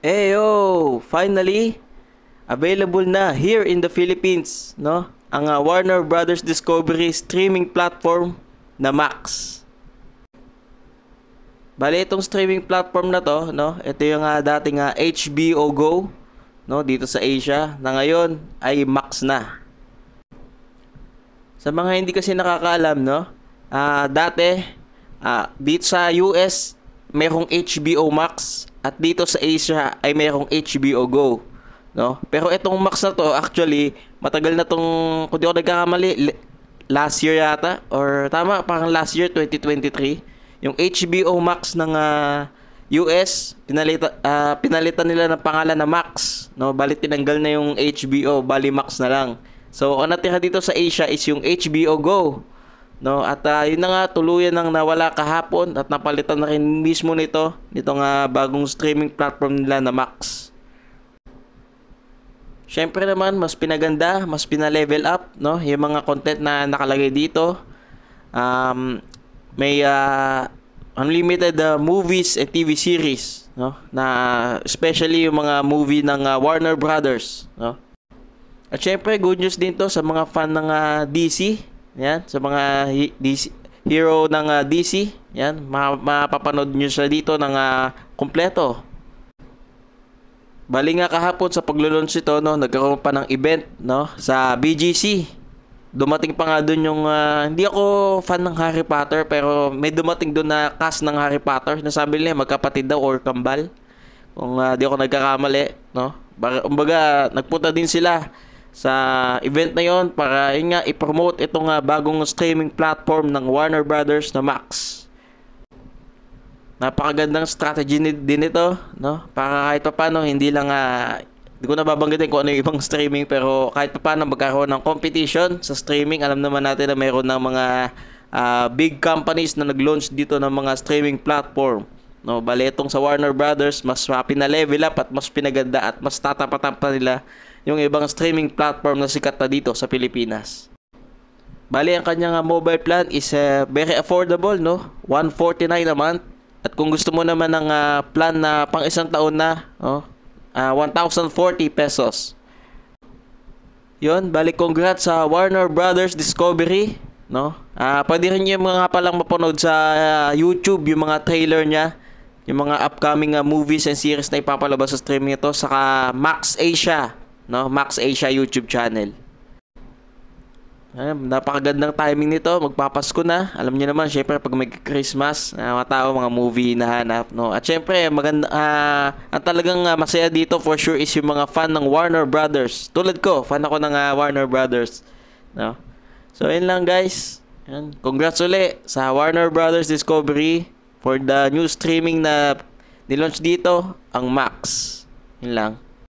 Yo, finally available na here in the Philippines, no? Ang Warner Brothers Discovery streaming platform na Max. Bale itong streaming platform na to, no? Ito yung dating HBO Go, no, dito sa Asia, na ngayon ay Max na. Sa mga hindi kasi nakakaalam, no? Dati dito sa US merong HBO Max at dito sa Asia ay merong HBO Go, no? Pero itong Max na to actually matagal na tong, kung di ako nagkakamali, last year yata or tama, parang last year 2023 yung HBO Max ng US pinalitan nila ng pangalan na Max, no? Bali tinanggal na yung HBO, bali Max na lang. So ang natira dito sa Asia is yung HBO Go, no? At yun na nga, tuluyan nang nawala kahapon at napalitan na rin mismo nitong bagong streaming platform nila na Max. Syempre naman, mas pinaganda, mas pina-level up, no, yung mga content na nakalagay dito. May unlimited movies and TV series, no, na especially yung mga movie ng Warner Brothers, no. At syempre, good news din to sa mga fan ng DC. Yan, sa mga hero ng DC. Yan, mapapanood nyo siya dito ng kompleto. Bali nga kahapon sa paglo-launch ito, no, nagkaroon pa ng event, no, sa BGC. Dumating pa nga doon yung hindi ako fan ng Harry Potter, pero may dumating doon na cast ng Harry Potter. Nasabi nila magkapatid daw or kambal. Kung di ako nagkakamali, no. Kumbaga, nagpunta din sila sa event na yon para yun nga i-promote itong bagong streaming platform ng Warner Brothers na Max. Napakagandang strategy din ito, no? Para kahit paano hindi lang hindi ko na babanggitin kung ano yung ibang streaming, pero kahit paano magkaroon ng competition sa streaming. Alam naman natin na mayroon ng mga big companies na nag-launch dito ng mga streaming platform, no? Bale itong sa Warner Brothers, mas pina-level up at mas pinaganda at mas tatapatan pa nila yung ibang streaming platform na sikat na dito sa Pilipinas. Bali, ang kanyang mobile plan is very affordable, no? 149 a month. At kung gusto mo naman ng plan na pang isang taon na, 1,040 pesos. Yun, bali congrats sa Warner Brothers Discovery, no? Pwede rin yung mga palang mapanood sa YouTube, yung mga trailer niya, yung mga upcoming movies and series na ipapalabas sa streaming ito, saka Max Asia, no? Max Asia YouTube channel. Napakagandang timing nito, magpapasko na. Alam niyo naman, syempre pag may Christmas, mga tao, mga movie na hanap, no? At syempre, maganda, ang talagang masaya dito for sure is yung mga fan ng Warner Brothers. Tulad ko, fan ako ng Warner Brothers, no? So, yun lang guys. Yan. Congrats ulit sa Warner Brothers Discovery for the new streaming na nilaunch dito, ang Max. Yun lang.